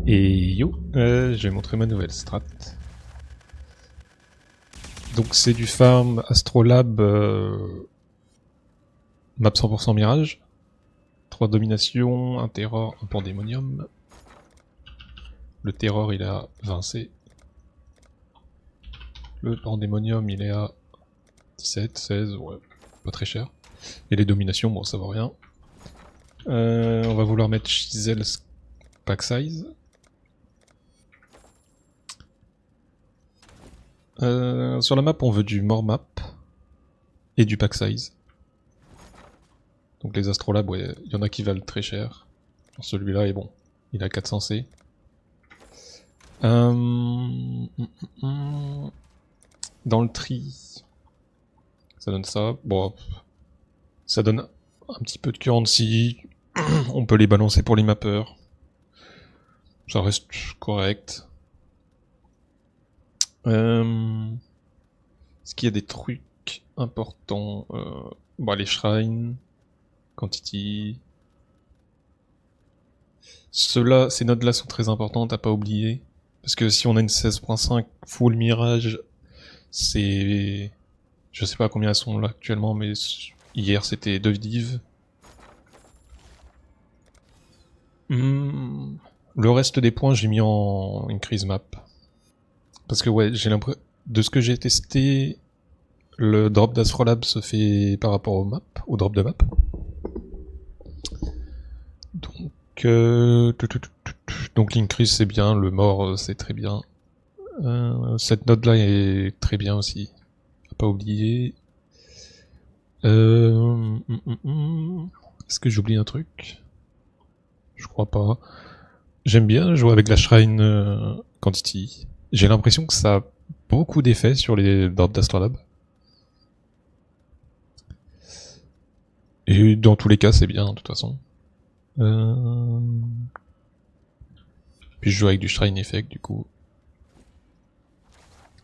Et yo, je vais montrer ma nouvelle strat. Donc c'est du farm Astrolabe map 100% Mirage. 3 dominations, un terror, un pandémonium. Le terror il est à 20C. Le pandémonium il est à 17, 16, ouais, pas très cher. Et les dominations, bon ça vaut rien. On va vouloir mettre Chisel's pack size. Sur la map on veut du more map et du pack size. Donc les Astrolabes, ouais, il y en a qui valent très cher. Celui-là est bon, il a 400C. Dans le tri, ça donne ça. Bon, ça donne un petit peu de currency. On peut les balancer pour les mappeurs. Ça reste correct. Est-ce qu'il y a des trucs importants? Bon, les shrines, quantity. Ceux-là, ces nodes-là sont très importantes à pas oublier. Parce que si on a une 16.5 full mirage, c'est... Je sais pas combien elles sont là actuellement, mais hier c'était 2 divs. Le reste des points, j'ai mis en increase map. Parce que ouais, j'ai l'impression... De ce que j'ai testé, le drop d'Astrolabe se fait par rapport au map, au drop de map. Donc l'increase c'est bien, le mort c'est très bien. Cette note là est très bien aussi, à pas oublier. Est-ce que j'oublie un truc? Je crois pas. J'aime bien jouer avec la Shrine Quantity. J'ai l'impression que ça a beaucoup d'effets sur les drops d'Astrolabe. Et dans tous les cas c'est bien de toute façon. Puis je joue avec du Shrine Effect du coup.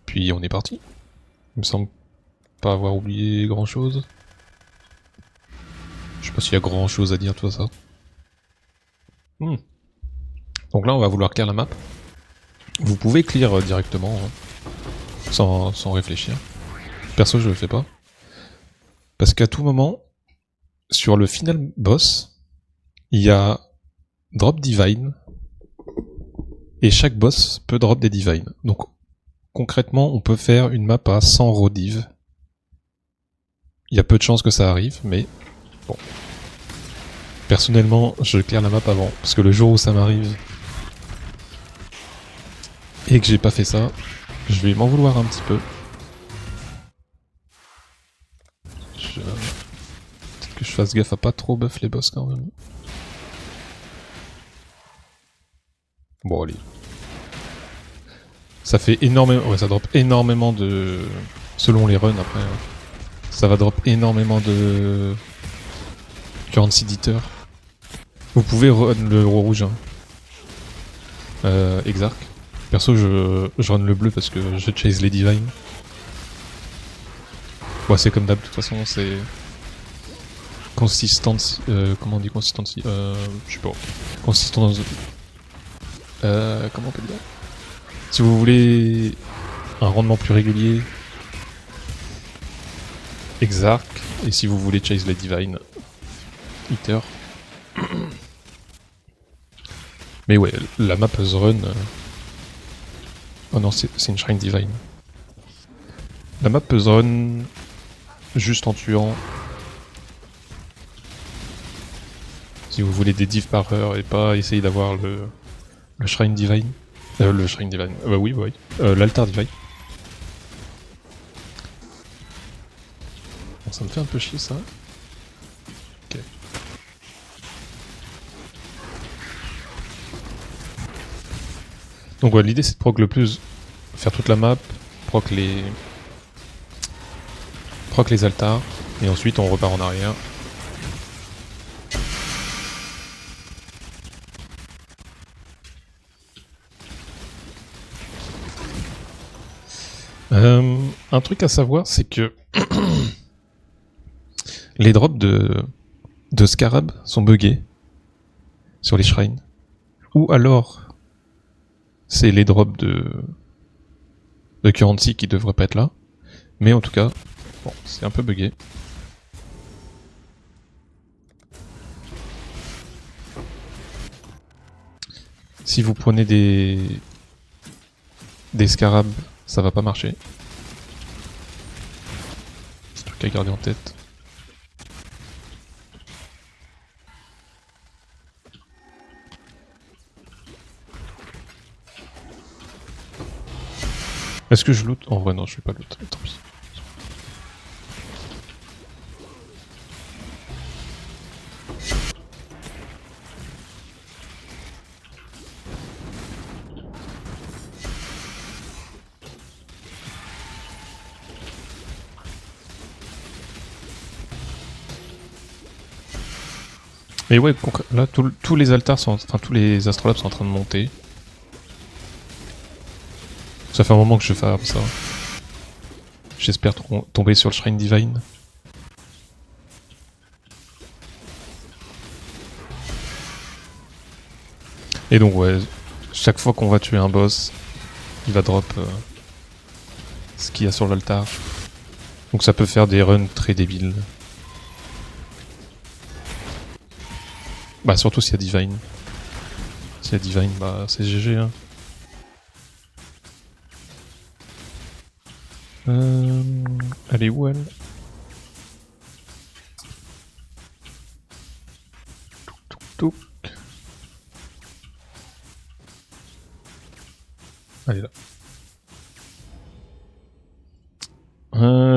Puis on est parti. Il me semble pas avoir oublié grand chose. Je sais pas s'il y a grand chose à dire de tout ça. Donc là on va vouloir clear la map. Vous pouvez clear directement, hein, sans réfléchir. Perso je le fais pas. Parce qu'à tout moment, sur le final boss, il y a drop divine. Et chaque boss peut drop des divines. Donc concrètement on peut faire une map à 100 raw div. Il y a peu de chances que ça arrive, mais bon. Personnellement, je clear la map avant, parce que le jour où ça m'arrive et que j'ai pas fait ça, je vais m'en vouloir un petit peu. Peut-être que je fasse gaffe à pas trop buff les boss quand même. Bon allez. Ça fait énormément... Ouais, ça drop énormément de... Selon les runs après. Ça va drop énormément de... currency editor. Vous pouvez run le rouge. Hein. Exarch. Perso, je run le bleu parce que je chase les divines. Bon, c'est comme d'hab, de toute façon, c'est... Consistency... comment on dit consistency? Je sais pas. Consistance... comment on peut dire? Si vous voulez un rendement plus régulier, Exarch. Et si vous voulez chase les divines, Eater. Mais ouais, la map The Run... Oh non, c'est une Shrine Divine. La map The Run juste en tuant. Si vous voulez des divs par heure et pas essayer d'avoir le Shrine Divine. Le Shrine Divine. Oui, oui. L'Altar Divine. Bon, ça me fait un peu chier ça. Ok. Donc ouais, l'idée c'est de proc le plus, faire toute la map, proc les altars, et ensuite on repart en arrière. Un truc à savoir, c'est que les drops de Scarab sont buggés sur les shrines. Ou alors, c'est les drops de currency qui devraient pas être là. Mais en tout cas, bon, c'est un peu bugué. Si vous prenez des scarabs, ça va pas marcher. C'est un truc à garder en tête. Est-ce que je loot? En vrai non, je vais pas loot, tant pis. Mais ouais, là tous les altars sont, enfin tous les astrolabes sont en train de monter. Ça fait un moment que je farm ça. J'espère tomber sur le Shrine Divine. Et donc ouais, chaque fois qu'on va tuer un boss, il va drop ce qu'il y a sur l'altar. Donc ça peut faire des runs très débiles. Bah surtout s'il y a Divine. S'il y a Divine, bah c'est GG hein. Elle est où elle? Touc. Elle est là.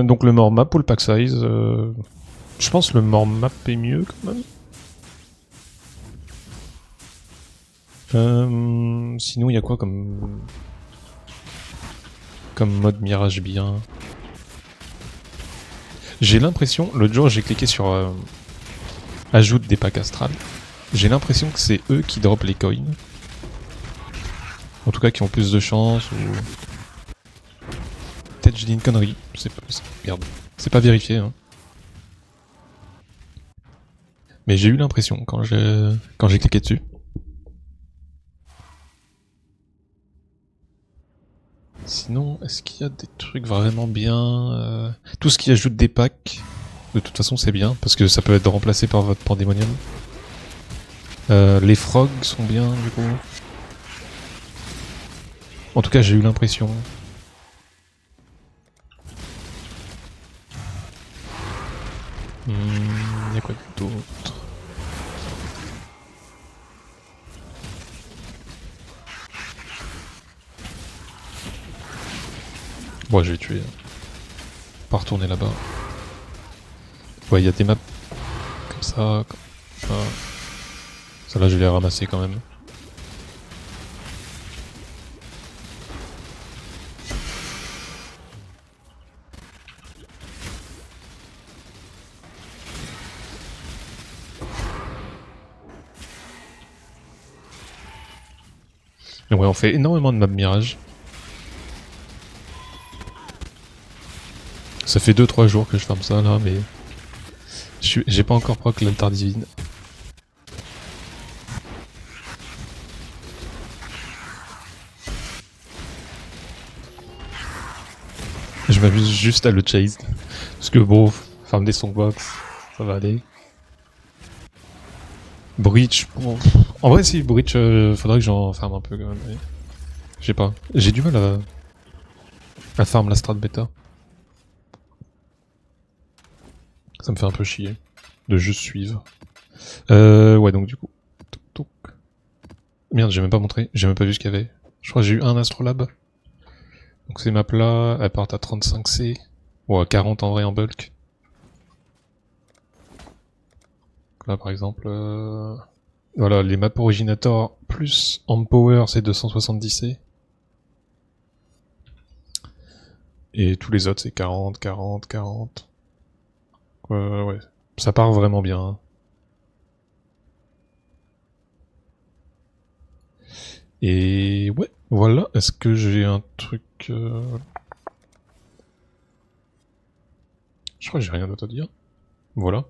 Donc le more map ou le pack size je pense le more map est mieux quand même. Sinon il y a quoi comme mode mirage bien? J'ai l'impression, l'autre jour j'ai cliqué sur ajoute des packs astrales. J'ai l'impression que c'est eux qui dropent les coins. En tout cas qui ont plus de chance ou... Peut-être j'ai dit une connerie. Merde. C'est pas vérifié hein. Mais j'ai eu l'impression quand j'ai cliqué dessus. Sinon, est-ce qu'il y a des trucs vraiment bien tout ce qui ajoute des packs, de toute façon c'est bien, parce que ça peut être remplacé par votre pandémonium. Les frogs sont bien du coup. En tout cas j'ai eu l'impression. Y'a quoi d'autre? Bon, je vais tuer. Pas retourner là-bas. Ouais, il y a des maps comme ça. Comme ça. Celle-là, je vais les ramasser quand même. Mais ouais, on fait énormément de maps mirage. Ça fait 2-3 jours que je farme ça là, mais j'ai pas encore proc l'altar divine. Je m'amuse juste à le chase. Parce que bon, farm des songbox, ça va aller. Breach, bon, en vrai si, Breach, faudrait que j'en farme un peu quand même. Mais... je sais pas, j'ai du mal à farm la strat bêta. Ça me fait un peu chier de juste suivre. Ouais, donc du coup. Merde, j'ai même pas montré, j'ai même pas vu ce qu'il y avait. Je crois que j'ai eu un astrolabe. Donc ces maps là, elles partent à 35C. Ou à 40 en vrai en bulk. Là par exemple. Voilà, les maps originator plus Empower c'est 270C. Et tous les autres c'est 40, 40, 40. Ouais, ça part vraiment bien. Hein. Et ouais, voilà. Est-ce que j'ai un truc... Je crois que j'ai rien d'autre à dire. Voilà.